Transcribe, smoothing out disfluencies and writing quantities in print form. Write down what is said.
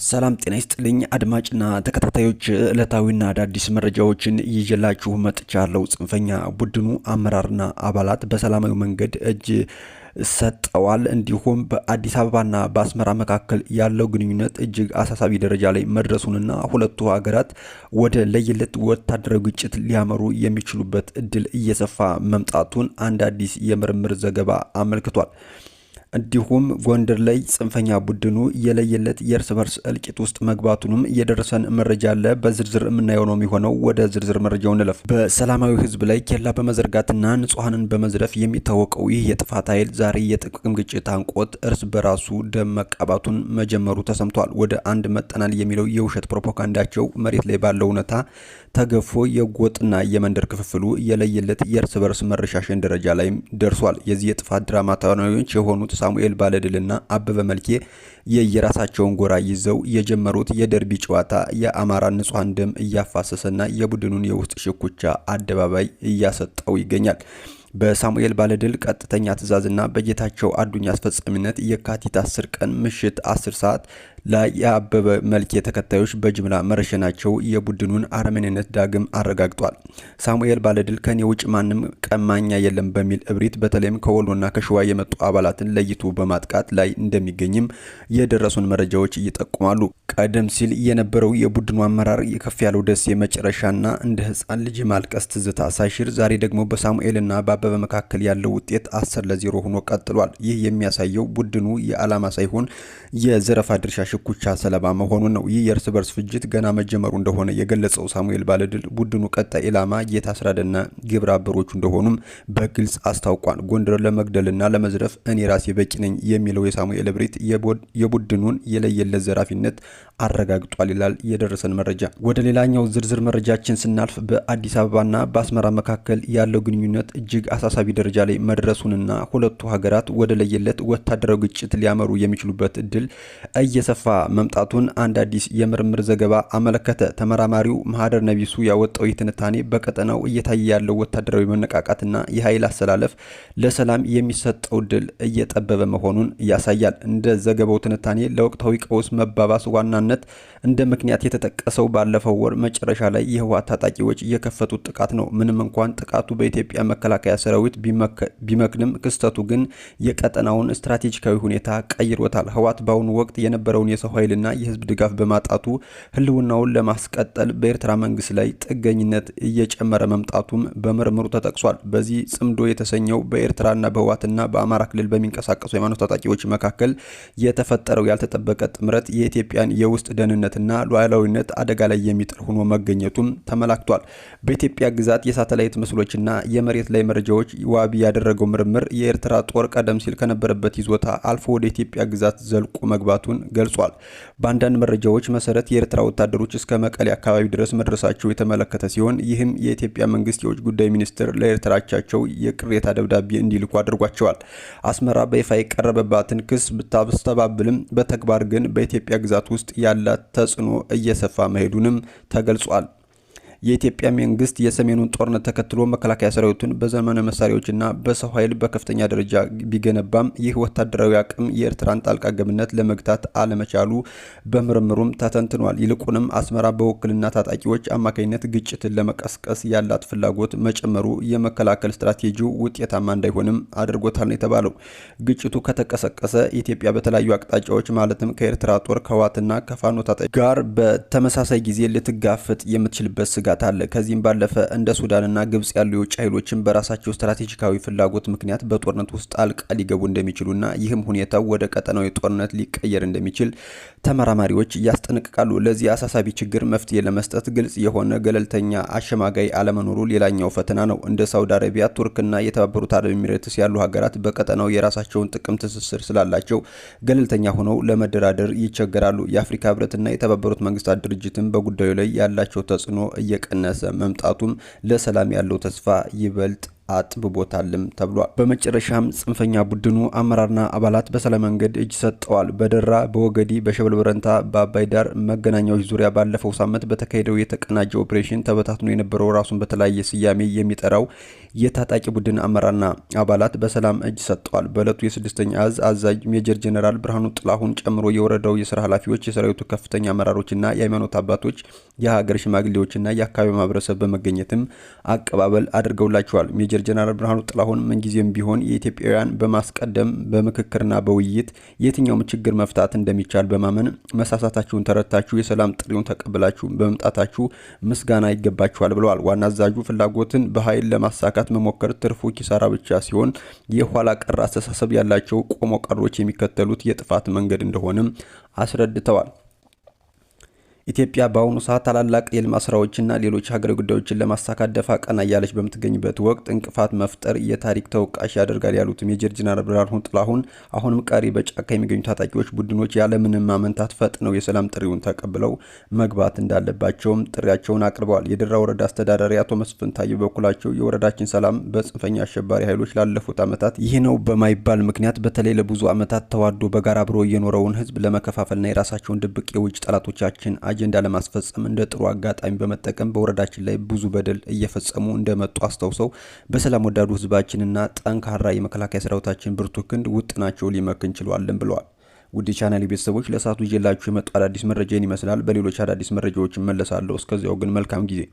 ሰላም ጤና ይስጥልኝ አድማጭና ተከታታዮች ዕለታዊና አዳዲስ መረጃዎችን ይዤላችሁ መጥቻለሁ። ጽንፈኛ ቡድኑ አመራርና አባላት በሰላማዊ መንገድ እጅ ሰጠዋል። እንዲሁም በአዲስ አበባና በአስመራ መካከል ያለው ግንኙነት እጅግ አሳሳቢ ደረጃ ላይ መድረሱንና ሁለቱ ሀገራት ወደ ለየለት ወታደራዊ ግጭት ሊያመሩ የሚችሉበት እድል እየሰፋ መምጣቱን አንድ አዲስ የምርምር ዘገባ አመልክቷል። እንዲሁም ጎንደር ላይ ጽንፈኛ ቡድኑ የለየለት የእርስ በርስ እልቂት ውስጥ መግባቱንም የደረሰን መረጃ አለ። በዝርዝር የምናየው ነው የሚሆነው። ወደ ዝርዝር መረጃው እንለፍ። በሰላማዊ ሕዝብ ላይ ኬላ በመዘርጋትና ንጹሃንን በመዝረፍ የሚታወቀው ይህ የጥፋት ኃይል ዛሬ የጥቅም ግጭት አንቆት እርስ በራሱ ደም መቃባቱን መጀመሩ ተሰምቷል። ወደ አንድ መጠናል የሚለው የውሸት ፕሮፓጋንዳቸው መሬት ላይ ባለው እውነታ ተገፎ የጎጥና የመንደር ክፍፍሉ የለየለት የእርስ በርስ መረሻሸን ደረጃ ላይም ደርሷል። የዚህ የጥፋት ድራማ ተዋናዮች የሆኑት ሳሙኤል ባለድልና አበበ መልኬ የየራሳቸውን ጎራ ይዘው የጀመሩት የደርቢ ጨዋታ የአማራ ንጹሃን ደም እያፋሰሰና የቡድኑን የውስጥ ሽኩቻ አደባባይ እያሰጠው ይገኛል። በሳሙኤል ባለድል ቀጥተኛ ትዕዛዝና በጌታቸው አዱኛ አስፈጻሚነት የካቲት 10 ቀን ምሽት 10 ሰዓት ላይ የአበበ መልኬ ተከታዮች በጅምላ መረሸናቸው የቡድኑን አረመኔነት ዳግም አረጋግጧል። ሳሙኤል ባለድል ከኔ ውጭ ማንም ቀማኛ የለም በሚል እብሪት በተለይም ከወሎና ከሸዋ የመጡ አባላትን ለይቶ በማጥቃት ላይ እንደሚገኝም የደረሱን መረጃዎች ይጠቁማሉ። ቀደም ሲል የነበረው የቡድኑ አመራር የከፍ ያለው ደሴ መጨረሻና እንደ ሕፃን ልጅ ማልቀስ ትዝታ ሳይሽር ዛሬ ደግሞ በሳሙኤልና በአበበ መካከል ያለው ውጤት 10-0 ሆኖ ቀጥሏል። ይህ የሚያሳየው ቡድኑ የዓላማ ሳይሆን የዘረፋ ድርሻ ሽኩቻ ሰለባ መሆኑን ነው። ይህ የእርስ በርስ ፍጅት ገና መጀመሩ እንደሆነ የገለጸው ሳሙኤል ባለድል ቡድኑ ቀጣይ ኢላማ ጌታ አስራደና ግብረ አበሮቹ እንደሆኑም በግልጽ አስታውቋል። ጎንደር ለመግደልና ለመዝረፍ እኔ ራሴ በቂ ነኝ የሚለው የሳሙኤል እብሪት የቡድኑን የለየለት ዘራፊነት አረጋግጧል ይላል የደረሰን መረጃ። ወደ ሌላኛው ዝርዝር መረጃችን ስናልፍ በአዲስ አበባና በአስመራ መካከል ያለው ግንኙነት እጅግ አሳሳቢ ደረጃ ላይ መድረሱንና ሁለቱ ሀገራት ወደ ለየለት ወታደራዊ ግጭት ሊያመሩ የሚችሉበት እድል እየሰፋ መምጣቱን አንድ አዲስ የምርምር ዘገባ አመለከተ። ተመራማሪው ማህደር ነቢሱ ያወጣው ትንታኔ በቀጠናው እየታየ ያለው ወታደራዊ መነቃቃትና የኃይል አሰላለፍ ለሰላም የሚሰጠው እድል እየጠበበ መሆኑን ያሳያል። እንደ ዘገባው ትንታኔ ለወቅታዊ ቀውስ መባባስ ዋናነት እንደ ምክንያት የተጠቀሰው ባለፈው ወር መጨረሻ ላይ የህወሓት ታጣቂዎች የከፈቱት ጥቃት ነው። ምንም እንኳን ጥቃቱ በኢትዮጵያ መከላከያ ሰራዊት ቢመክንም ክስተቱ ግን የቀጠናውን ስትራቴጂካዊ ሁኔታ ቀይሮታል። ህወሓት በአሁኑ ወቅት የነበረውን የሰው ኃይልና የህዝብ ድጋፍ በማጣቱ ህልውናውን ለማስቀጠል በኤርትራ መንግስት ላይ ጥገኝነት እየጨመረ መምጣቱም በምርምሩ ተጠቅሷል። በዚህ ጽምዶ የተሰኘው በኤርትራና በህወሓትና በአማራ ክልል በሚንቀሳቀሱ ሃይማኖት ታጣቂዎች መካከል የተፈጠረው ያልተጠበቀ ጥምረት የኢትዮጵያን የውስጥ ደህንነትና ሉዓላዊነት አደጋ ላይ የሚጥል ሆኖ መገኘቱም ተመላክቷል። በኢትዮጵያ ግዛት የሳተላይት ምስሎችና የመሬት ላይ መረጃዎች ዋቢ ያደረገው ምርምር የኤርትራ ጦር ቀደም ሲል ከነበረበት ይዞታ አልፎ ወደ ኢትዮጵያ ግዛት ዘልቆ መግባቱን ገልጿል። በአንዳንድ መረጃዎች መሰረት የኤርትራ ወታደሮች እስከ መቀሌ አካባቢ ድረስ መድረሳቸው የተመለከተ ሲሆን ይህም የኢትዮጵያ መንግስት የውጭ ጉዳይ ሚኒስትር ለኤርትራ አቻቸው የቅሬታ ደብዳቤ እንዲልኩ አድርጓቸዋል። አስመራ በይፋ የቀረበባትን ክስ ብታስተባብልም በተግባር ግን በኢትዮጵያ ግዛት ውስጥ ያላት ተጽዕኖ እየሰፋ መሄዱንም ተገልጿል። የኢትዮጵያ መንግስት የሰሜኑን ጦርነት ተከትሎ መከላከያ ሰራዊቱን በዘመናዊ መሳሪያዎችና በሰው ኃይል በከፍተኛ ደረጃ ቢገነባም ይህ ወታደራዊ አቅም የኤርትራን ጣልቃ ገብነት ለመግታት አለመቻሉ በምርምሩም ተተንትኗል። ይልቁንም አስመራ በውክልና ታጣቂዎች አማካኝነት ግጭትን ለመቀስቀስ ያላት ፍላጎት መጨመሩ የመከላከል ስትራቴጂው ውጤታማ እንዳይሆንም አድርጎታል ነው የተባለው። ግጭቱ ከተቀሰቀሰ ኢትዮጵያ በተለያዩ አቅጣጫዎች ማለትም ከኤርትራ ጦር ከህወሓትና ከፋኖ ታጣቂ ጋር በተመሳሳይ ጊዜ ልትጋፈጥ የምትችልበት ስጋት አለ። ከዚህም ባለፈ እንደ ሱዳንና ግብጽ ያሉ የውጭ ኃይሎችን በራሳቸው ስትራቴጂካዊ ፍላጎት ምክንያት በጦርነት ውስጥ ጣልቃ ሊገቡ እንደሚችሉና ይህም ሁኔታው ወደ ቀጠናዊ ጦርነት ሊቀየር እንደሚችል ተመራማሪዎች ያስጠነቅቃሉ። ለዚህ አሳሳቢ ችግር መፍትሄ ለመስጠት ግልጽ የሆነ ገለልተኛ አሸማጋይ አለመኖሩ ሌላኛው ፈተና ነው። እንደ ሳውዲ አረቢያ፣ ቱርክና የተባበሩት አረብ ኤሚሬትስ ያሉ ሀገራት በቀጠናው የራሳቸውን ጥቅም ትስስር ስላላቸው ገለልተኛ ሆነው ለመደራደር ይቸገራሉ። የአፍሪካ ህብረትና የተባበሩት መንግስታት ድርጅትም በጉዳዩ ላይ ያላቸው ተጽዕኖ እየቀነሰ መምጣቱም ለሰላም ያለው ተስፋ ይበልጥ አጥብቦታልም ተብሏል። በመጨረሻም ጽንፈኛ ቡድኑ አመራርና አባላት በሰላም መንገድ እጅ ሰጠዋል። በደራ፣ በወገዲ፣ በሸበል በረንታ፣ በአባይ ዳር መገናኛዎች ዙሪያ ባለፈው ሳምንት በተካሄደው የተቀናጀ ኦፕሬሽን ተበታትኖ የነበረው ራሱን በተለያየ ስያሜ የሚጠራው የታጣቂ ቡድን አመራርና አባላት በሰላም እጅ ሰጥተዋል። በዕለቱ የ6ኛ እዝ አዛዥ ሜጀር ጄኔራል ብርሃኑ ጥላሁን ጨምሮ የወረዳው የስራ ኃላፊዎች፣ የሰራዊቱ ከፍተኛ አመራሮችና የሃይማኖት አባቶች፣ የሀገር ሽማግሌዎችና የአካባቢው ማህበረሰብ በመገኘትም አቀባበል አድርገውላቸዋል። ሜጀር ጄኔራል ብርሃኑ ጥላሁን ምንጊዜም ቢሆን የኢትዮጵያውያን በማስቀደም በምክክርና በውይይት የትኛውም ችግር መፍታት እንደሚቻል በማመን መሳሳታችሁን ተረድታችሁ የሰላም ጥሪውን ተቀብላችሁ በመምጣታችሁ ምስጋና ይገባችኋል ብለዋል። ዋና አዛዡ ፍላጎትን በኃይል ለማሳካት መሞከር ትርፉ ኪሳራ ብቻ ሲሆን የኋላ ቀር አስተሳሰብ ያላቸው ቆሞ ቀሮች የሚከተሉት የጥፋት መንገድ እንደሆነም አስረድተዋል። ኢትዮጵያ በአሁኑ ሰዓት ታላላቅ የልማት ስራዎችና ሌሎች ሀገራዊ ጉዳዮችን ለማሳካት ደፋ ቀና እያለች በምትገኝበት ወቅት እንቅፋት መፍጠር የታሪክ ተወቃሽ ያደርጋል ያሉት ሜጀር ጄኔራል ብርሃኑ ጥላሁን አሁንም ቀሪ በጫካ የሚገኙ ታጣቂዎች ቡድኖች ያለምንም ማመንታት ፈጥነው የሰላም ጥሪውን ተቀብለው መግባት እንዳለባቸውም ጥሪያቸውን አቅርበዋል። የደራ ወረዳ አስተዳዳሪ አቶ መስፍን ታዬ በኩላቸው የወረዳችን ሰላም በጽንፈኛ አሸባሪ ኃይሎች ላለፉት ዓመታት ይህ ነው በማይባል ምክንያት በተለይ ለብዙ ዓመታት ተዋዶ በጋራ አብሮ የኖረውን ህዝብ ለመከፋፈልና የራሳቸውን ድብቅ የውጭ ጠላቶቻችን አጀንዳ ለማስፈጸም እንደ ጥሩ አጋጣሚ በመጠቀም በወረዳችን ላይ ብዙ በደል እየፈጸሙ እንደመጡ አስተውሰው በሰላም ወዳዱ ህዝባችንና ጠንካራ የመከላከያ ሰራዊታችን ብርቱ ክንድ ውጥናቸው ሊመክን ችሏልን ብለዋል። ውድ ቻናሌ ቤተሰቦች ለሰዓቱ ይዤላችሁ የመጡ አዳዲስ መረጃን ይመስላል። በሌሎች አዳዲስ መረጃዎች እመለሳለሁ። እስከዚያው ግን መልካም ጊዜ